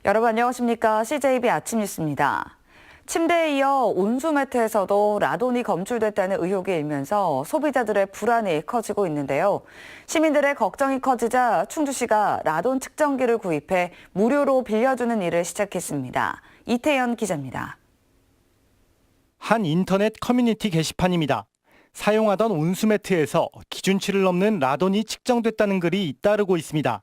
여러분 안녕하십니까? CJB 아침 뉴스입니다. 침대에 이어 온수매트에서도 라돈이 검출됐다는 의혹이 일면서 소비자들의 불안이 커지고 있는데요. 시민들의 걱정이 커지자 충주시가 라돈 측정기를 구입해 무료로 빌려주는 일을 시작했습니다. 이태현 기자입니다. 한 인터넷 커뮤니티 게시판입니다. 사용하던 온수매트에서 기준치를 넘는 라돈이 측정됐다는 글이 잇따르고 있습니다.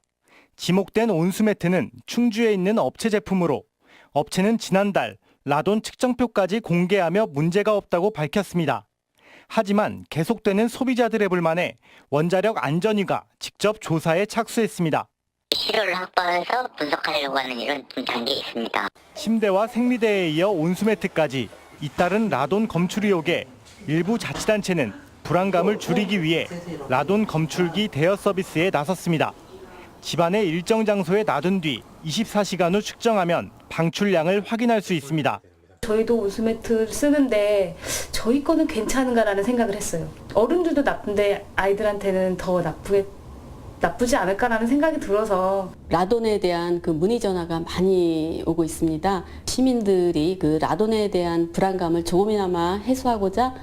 지목된 온수매트는 충주에 있는 업체 제품으로 업체는 지난달 라돈 측정표까지 공개하며 문제가 없다고 밝혔습니다. 하지만 계속되는 소비자들의 불만에 원자력 안전위가 직접 조사에 착수했습니다. 시료를 확보해서 분석하려고 하는 이런 단계에 있습니다. 침대와 생리대에 이어 온수매트까지 잇따른 라돈 검출 의혹에 일부 자치단체는 불안감을 줄이기 위해 라돈 검출기 대여 서비스에 나섰습니다. 집안의 일정 장소에 놔둔 뒤 24시간 후 측정하면 방출량을 확인할 수 있습니다. 저희도 온수매트 쓰는데 저희 거는 괜찮은가라는 생각을 했어요. 어른들도 나쁜데 아이들한테는 더 나쁘지 않을까라는 생각이 들어서 라돈에 대한 그 문의 전화가 많이 오고 있습니다. 시민들이 그 라돈에 대한 불안감을 조금이나마 해소하고자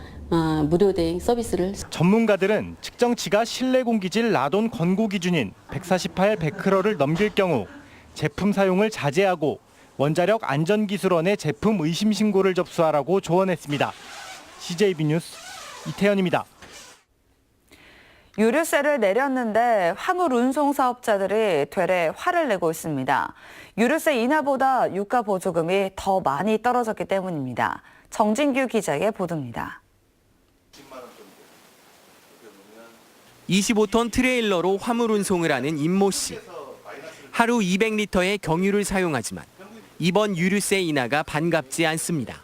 무료 대행 서비스를. 전문가들은 측정치가 실내 공기질 라돈 권고 기준인 148 베크럴을 넘길 경우 제품 사용을 자제하고 원자력 안전기술원에 제품 의심 신고를 접수하라고 조언했습니다. CJB 뉴스 이태현입니다. 유류세를 내렸는데 화물 운송 사업자들이 되레 화를 내고 있습니다. 유류세 인하보다 유가 보조금이 더 많이 떨어졌기 때문입니다. 정진규 기자의 보도입니다. 25톤 트레일러로 화물 운송을 하는 임모 씨. 하루 200리터의 경유를 사용하지만 이번 유류세 인하가 반갑지 않습니다.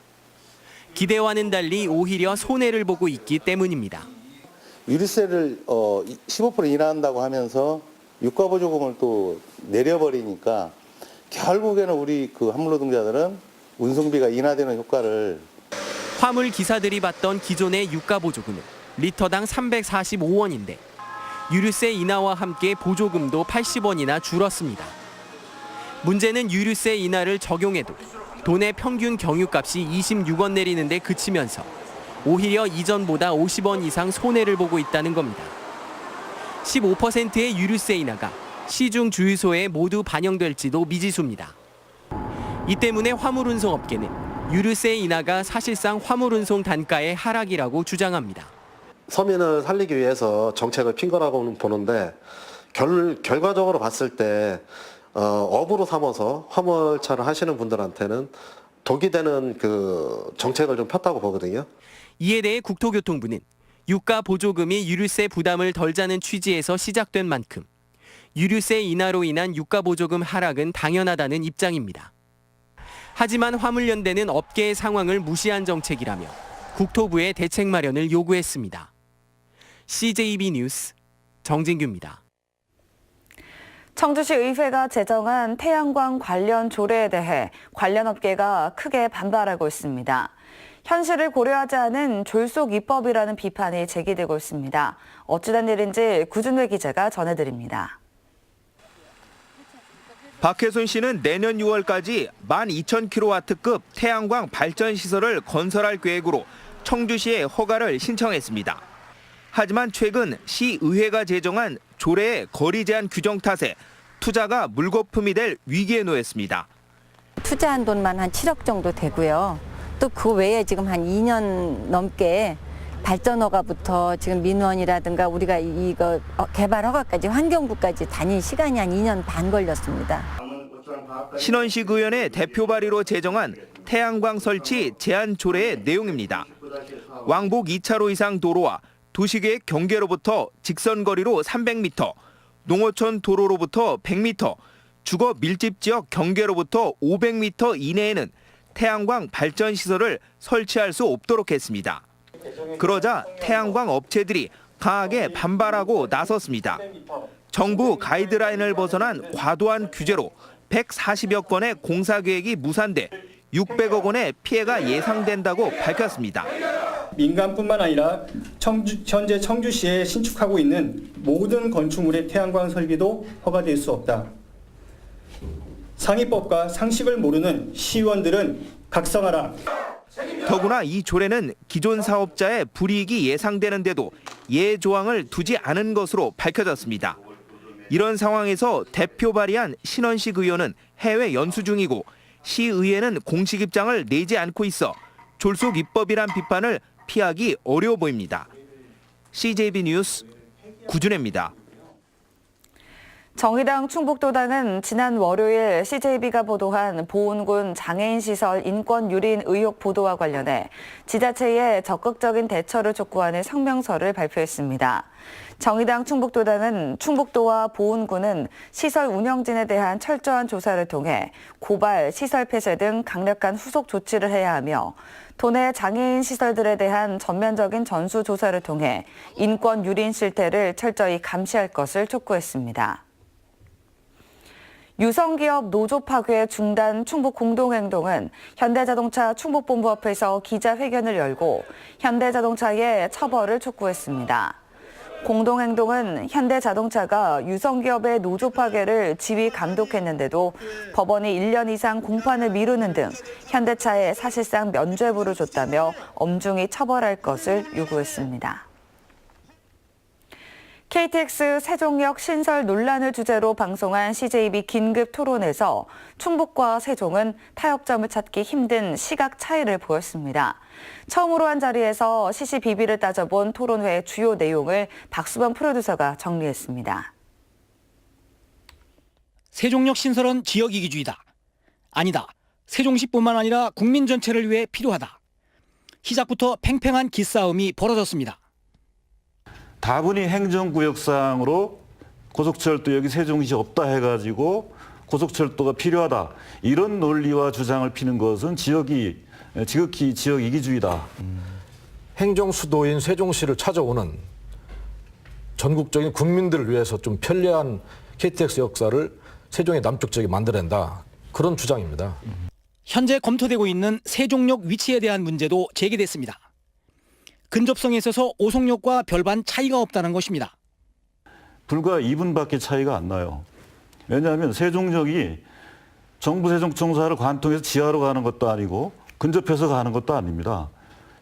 기대와는 달리 오히려 손해를 보고 있기 때문입니다. 유류세를 15% 인하한다고 하면서 유가보조금을 또 내려버리니까 결국에는 우리 그 화물 노동자들은 운송비가 인하되는 효과를. 화물 기사들이 받던 기존의 유가 보조금은 리터당 345원인데 유류세 인하와 함께 보조금도 80원이나 줄었습니다. 문제는 유류세 인하를 적용해도 도내 평균 경유값이 26원 내리는데 그치면서 오히려 이전보다 50원 이상 손해를 보고 있다는 겁니다. 15%의 유류세 인하가 시중 주유소에 모두 반영될지도 미지수입니다. 이 때문에 화물운송업계는 유류세 인하가 사실상 화물운송 단가의 하락이라고 주장합니다. 서민을 살리기 위해서 정책을 핀 거라고 보는데 결과적으로 봤을 때 업으로 삼아서 화물차를 하시는 분들한테는 독이 되는 그 정책을 좀 폈다고 보거든요. 이에 대해 국토교통부는 유가 보조금이 유류세 부담을 덜자는 취지에서 시작된 만큼 유류세 인하로 인한 유가 보조금 하락은 당연하다는 입장입니다. 하지만 화물연대는 업계의 상황을 무시한 정책이라며 국토부에 대책 마련을 요구했습니다. CJB 뉴스 정진규입니다. 청주시 의회가 제정한 태양광 관련 조례에 대해 관련 업계가 크게 반발하고 있습니다. 현실을 고려하지 않은 졸속 입법이라는 비판이 제기되고 있습니다. 어찌된 일인지 구준회 기자가 전해드립니다. 박혜순 씨는 내년 6월까지 12,000kW급 태양광 발전시설을 건설할 계획으로 청주시에 허가를 신청했습니다. 하지만 최근 시의회가 제정한 조례의 거리 제한 규정 탓에 투자가 물거품이 될 위기에 놓였습니다. 투자한 돈만 한 7억 정도 되고요. 또 그 외에 지금 한 2년 넘게 발전 허가부터 지금 민원이라든가 우리가 이거 개발 허가까지 환경부까지 다닐 시간이 한 2년 반 걸렸습니다. 신원식 의원의 대표 발의로 제정한 태양광 설치 제한 조례의 내용입니다. 왕복 2차로 이상 도로와 도시계획 경계로부터 직선거리로 300m, 농어촌 도로로부터 100m, 주거 밀집지역 경계로부터 500m 이내에는 태양광 발전시설을 설치할 수 없도록 했습니다. 그러자 태양광 업체들이 강하게 반발하고 나섰습니다. 정부 가이드라인을 벗어난 과도한 규제로 140여 건의 공사 계획이 무산돼 600억 원의 피해가 예상된다고 밝혔습니다. 민간뿐만 아니라 현재 청주시에 신축하고 있는 모든 건축물의 태양광 설비도 허가될 수 없다. 상위법과 상식을 모르는 시의원들은 각성하라. 더구나 이 조례는 기존 사업자의 불이익이 예상되는데도 예외 조항을 두지 않은 것으로 밝혀졌습니다. 이런 상황에서 대표 발의한 신원식 의원은 해외 연수 중이고 시의회는 공식 입장을 내지 않고 있어 졸속 입법이란 비판을 피하기 어려워 보입니다. CJB 뉴스 구준혜입니다. 정의당 충북도당은 지난 월요일 CJB가 보도한 보은군 장애인시설 인권 유린 의혹 보도와 관련해 지자체에 적극적인 대처를 촉구하는 성명서를 발표했습니다. 정의당 충북도당은 충북도와 보은군은 시설 운영진에 대한 철저한 조사를 통해 고발, 시설 폐쇄 등 강력한 후속 조치를 해야 하며 도내 장애인 시설들에 대한 전면적인 전수조사를 통해 인권 유린 실태를 철저히 감시할 것을 촉구했습니다. 유성기업 노조 파괴 중단 충북 공동행동은 현대자동차 충북본부 앞에서 기자회견을 열고 현대자동차의 처벌을 촉구했습니다. 공동행동은 현대자동차가 유성기업의 노조 파괴를 지휘 감독했는데도 법원이 1년 이상 공판을 미루는 등 현대차에 사실상 면죄부를 줬다며 엄중히 처벌할 것을 요구했습니다. KTX 세종역 신설 논란을 주제로 방송한 CJB 긴급 토론에서 충북과 세종은 타협점을 찾기 힘든 시각 차이를 보였습니다. 처음으로 한 자리에서 시시비비를 따져본 토론회의 주요 내용을 박수범 프로듀서가 정리했습니다. 세종역 신설은 지역이기주의다. 아니다. 세종시뿐만 아니라 국민 전체를 위해 필요하다. 시작부터 팽팽한 기싸움이 벌어졌습니다. 다분히 행정구역상으로 고속철도역이 세종시 없다 해가지고 고속철도가 필요하다. 이런 논리와 주장을 피는 것은 지극히 지역 이기주의다. 행정수도인 세종시를 찾아오는 전국적인 국민들을 위해서 좀 편리한 KTX 역사를 세종의 남쪽 지역에 만들어낸다. 그런 주장입니다. 현재 검토되고 있는 세종역 위치에 대한 문제도 제기됐습니다. 근접성에 있어서 오송역과 별반 차이가 없다는 것입니다. 불과 2분밖에 차이가 안 나요. 왜냐하면 세종역이 정부 세종청사를 관통해서 지하로 가는 것도 아니고 근접해서 가는 것도 아닙니다.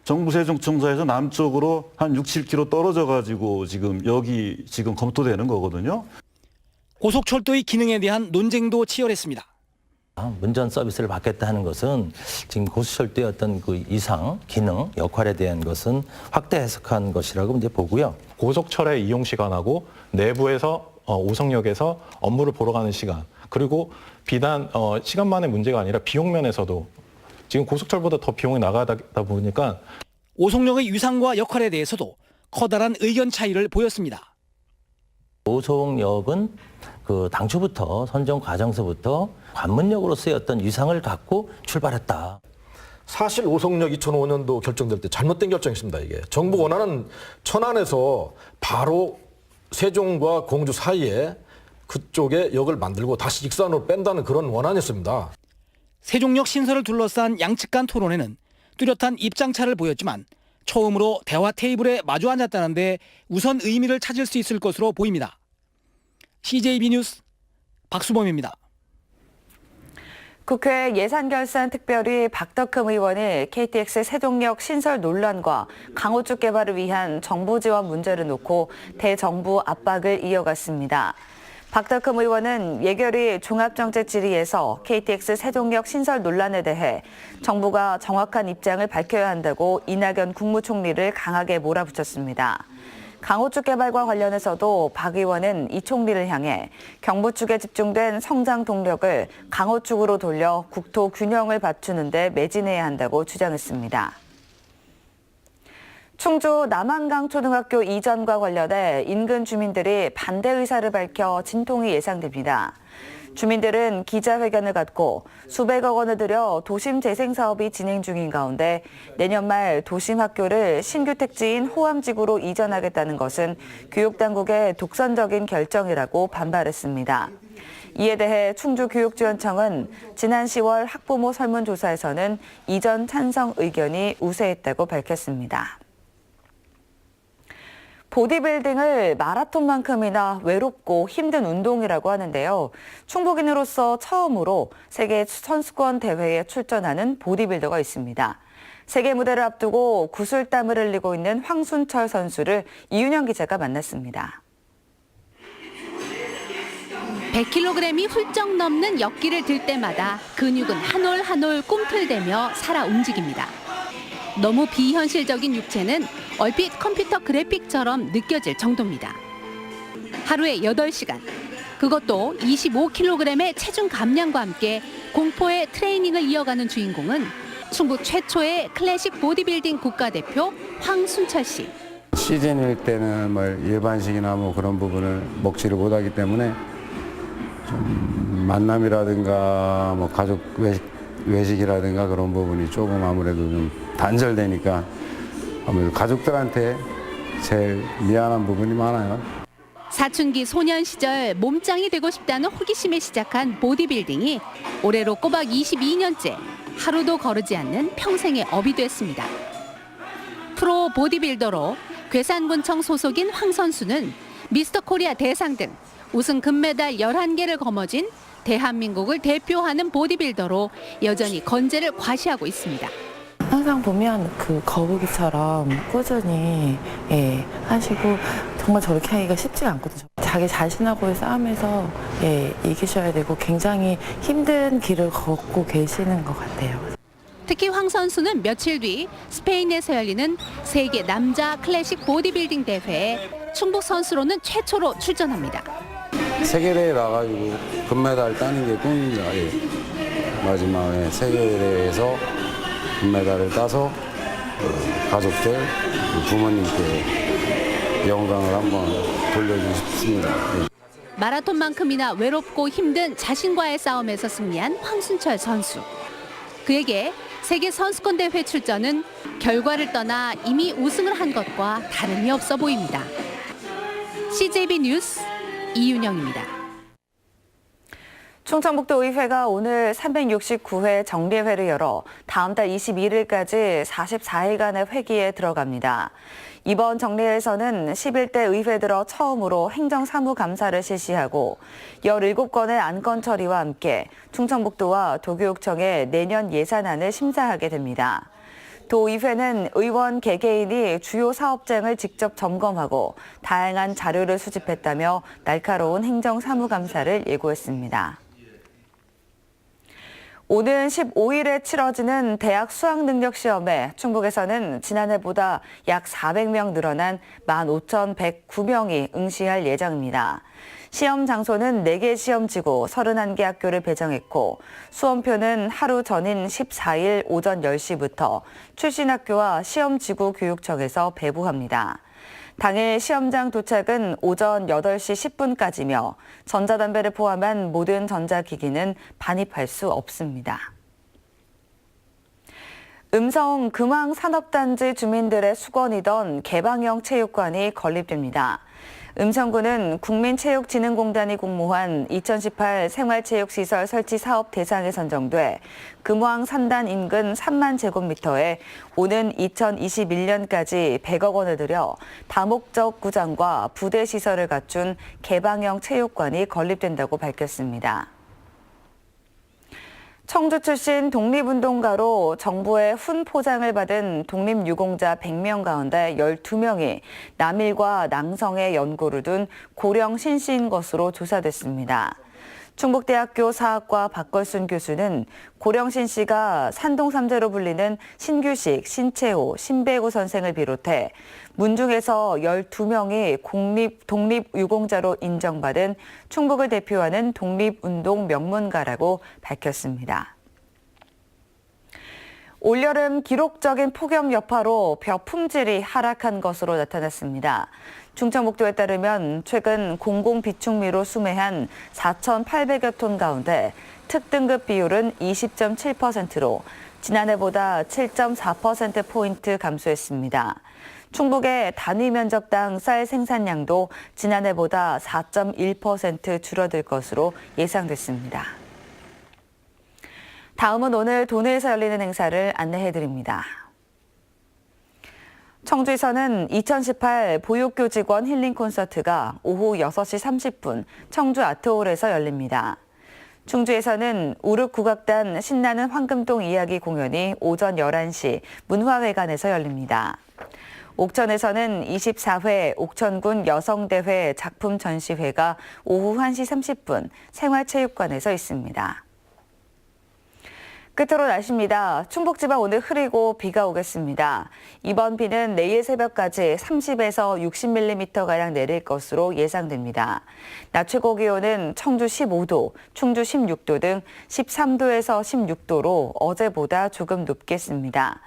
정부 세종청사에서 남쪽으로 한 6, 7km 떨어져 가지고 여기 검토되는 거거든요. 고속철도의 기능에 대한 논쟁도 치열했습니다. 운전 서비스를 받겠다 하는 것은 지금 고속철도의 어떤 그 이상, 기능, 역할에 대한 것은 확대 해석한 것이라고 이제 보고요. 고속철의 이용 시간하고 내부에서 오송역에서 업무를 보러 가는 시간, 그리고 비단 시간만의 문제가 아니라 비용 면에서도 지금 고속철보다 더 비용이 나가다 보니까 오송역의 위상과 역할에 대해서도 커다란 의견 차이를 보였습니다. 오송역은 그 당초부터 선정 과정서부터 관문역으로서의 어떤 위상을 갖고 출발했다. 사실 오송역 2005년도 결정될 때 잘못된 결정이었습니다. 이게 정부 원하는 천안에서 바로 세종과 공주 사이에 그쪽에 역을 만들고 다시 익산으로 뺀다는 그런 원안이었습니다. 세종역 신설을 둘러싼 양측 간 토론회는 뚜렷한 입장차를 보였지만 처음으로 대화 테이블에 마주 앉았다는데 우선 의미를 찾을 수 있을 것으로 보입니다. CJB 뉴스 박수범입니다. 국회 예산결산특별위 박덕흠 의원이 KTX 세종역 신설 논란과 강호쭉 개발을 위한 정부 지원 문제를 놓고 대정부 압박을 이어갔습니다. 박덕흠 의원은 예결위 종합정책질의에서 KTX 세종역 신설 논란에 대해 정부가 정확한 입장을 밝혀야 한다고 이낙연 국무총리를 강하게 몰아붙였습니다. 강호쭉 개발과 관련해서도 박 의원은 이 총리를 향해 경부 측에 집중된 성장 동력을 강호쭉으로 돌려 국토 균형을 갖추는 데 매진해야 한다고 주장했습니다. 충주 남한강초등학교 이전과 관련해 인근 주민들이 반대 의사를 밝혀 진통이 예상됩니다. 주민들은 기자회견을 갖고 수백억 원을 들여 도심 재생 사업이 진행 중인 가운데 내년 말 도심 학교를 신규 택지인 호암지구로 이전하겠다는 것은 교육당국의 독선적인 결정이라고 반발했습니다. 이에 대해 충주교육지원청은 지난 10월 학부모 설문조사에서는 이전 찬성 의견이 우세했다고 밝혔습니다. 보디빌딩을 마라톤만큼이나 외롭고 힘든 운동이라고 하는데요. 충북인으로서 처음으로 세계 선수권 대회에 출전하는 보디빌더가 있습니다. 세계 무대를 앞두고 구슬땀을 흘리고 있는 황순철 선수를 이윤영 기자가 만났습니다. 100kg이 훌쩍 넘는 역기를 들 때마다 근육은 한 올 한 올 꿈틀대며 살아 움직입니다. 너무 비현실적인 육체는 얼핏 컴퓨터 그래픽처럼 느껴질 정도입니다. 하루에 8시간, 그것도 25kg의 체중 감량과 함께 공포의 트레이닝을 이어가는 주인공은 충북 최초의 클래식 보디빌딩 국가대표 황순철 씨. 시즌일 때는 뭐 일반식이나 뭐 그런 부분을 먹지를 못하기 때문에 좀 만남이라든가 뭐 가족 외식이라든가 그런 부분이 조금 아무래도 좀 단절되니까 아무래도 가족들한테 제일 미안한 부분이 많아요. 사춘기 소년 시절 몸짱이 되고 싶다는 호기심에 시작한 보디빌딩이 올해로 꼬박 22년째 하루도 거르지 않는 평생의 업이 됐습니다. 프로 보디빌더로 괴산군청 소속인 황 선수는 미스터 코리아 대상 등 우승 금메달 11개를 거머쥔 대한민국을 대표하는 보디빌더로 여전히 건재를 과시하고 있습니다. 항상 보면 그 거북이처럼 꾸준히 하시고 정말 저렇게 하기가 쉽지가 않거든요. 자기 자신하고의 싸움에서 이기셔야 되고 굉장히 힘든 길을 걷고 계시는 것 같아요. 특히 황 선수는 며칠 뒤 스페인에서 열리는 세계 남자 클래식 보디빌딩 대회에 충북 선수로는 최초로 출전합니다. 세계대회 나가지고 금메달 따는 게 꿈입니다. 마지막에 세계대회에서 금메달을 따서 가족들, 부모님께 영광을 한번 돌려주고 싶습니다. 마라톤만큼이나 외롭고 힘든 자신과의 싸움에서 승리한 황순철 선수. 그에게 세계 선수권 대회 출전은 결과를 떠나 이미 우승을 한 것과 다름이 없어 보입니다. CJB 뉴스 이윤영입니다. 충청북도의회가 오늘 369회 정례회를 열어 다음 달 21일까지 44일간의 회기에 들어갑니다. 이번 정례에서는 11대 의회 들어 처음으로 행정사무감사를 실시하고 17건의 안건 처리와 함께 충청북도와 도교육청의 내년 예산안을 심사하게 됩니다. 도의회는 의원 개개인이 주요 사업장을 직접 점검하고 다양한 자료를 수집했다며 날카로운 행정사무감사를 예고했습니다. 오는 15일에 치러지는 대학 수학능력시험에 충북에서는 지난해보다 약 400명 늘어난 15,109명이 응시할 예정입니다. 시험 장소는 4개 시험지구 31개 학교를 배정했고 수험표는 하루 전인 14일 오전 10시부터 출신 학교와 시험지구 교육청에서 배부합니다. 당일 시험장 도착은 오전 8시 10분까지며 전자담배를 포함한 모든 전자기기는 반입할 수 없습니다. 음성 금왕산업단지 주민들의 수건이던 개방형 체육관이 건립됩니다. 음성군은 국민체육진흥공단이 공모한 2018 생활체육시설 설치 사업 대상에 선정돼 금왕산단 인근 3만 제곱미터에 오는 2021년까지 100억 원을 들여 다목적 구장과 부대 시설을 갖춘 개방형 체육관이 건립된다고 밝혔습니다. 청주 출신 독립운동가로 정부의 훈포장을 받은 독립유공자 100명 가운데 12명이 남일과 낭성에 연고를 둔 고령 신씨인 것으로 조사됐습니다. 충북대학교 사학과 박걸순 교수는 고령 신씨가 산동 3제로 불리는 신규식, 신채호, 신배구 선생을 비롯해 문중에서 12명이 독립유공자로 인정받은 충북을 대표하는 독립운동 명문가라고 밝혔습니다. 올여름 기록적인 폭염 여파로 벼 품질이 하락한 것으로 나타났습니다. 충청북도에 따르면 최근 공공비축미로 수매한 4,800여 톤 가운데 특등급 비율은 20.7%로 지난해보다 7.4%포인트 감소했습니다. 충북의 단위 면적당 쌀 생산량도 지난해보다 4.1% 줄어들 것으로 예상됐습니다. 다음은 오늘 도내에서 열리는 행사를 안내해드립니다. 청주에서는 2018 보육교직원 힐링 콘서트가 오후 6시 30분 청주 아트홀에서 열립니다. 충주에서는 우륵국악단 신나는 황금동 이야기 공연이 오전 11시 문화회관에서 열립니다. 옥천에서는 24회 옥천군 여성대회 작품 전시회가 오후 1시 30분 생활체육관에서 있습니다. 끝으로 날씨입니다. 충북지방 오늘 흐리고 비가 오겠습니다. 이번 비는 내일 새벽까지 30에서 60mm가량 내릴 것으로 예상됩니다. 낮 최고 기온은 청주 15도, 충주 16도 등 13도에서 16도로 어제보다 조금 높겠습니다.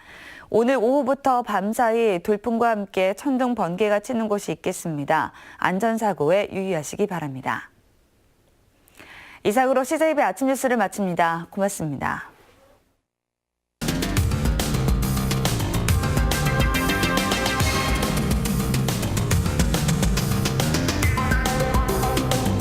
오늘 오후부터 밤사이 돌풍과 함께 천둥, 번개가 치는 곳이 있겠습니다. 안전사고에 유의하시기 바랍니다. 이상으로 CJB 아침 뉴스를 마칩니다. 고맙습니다.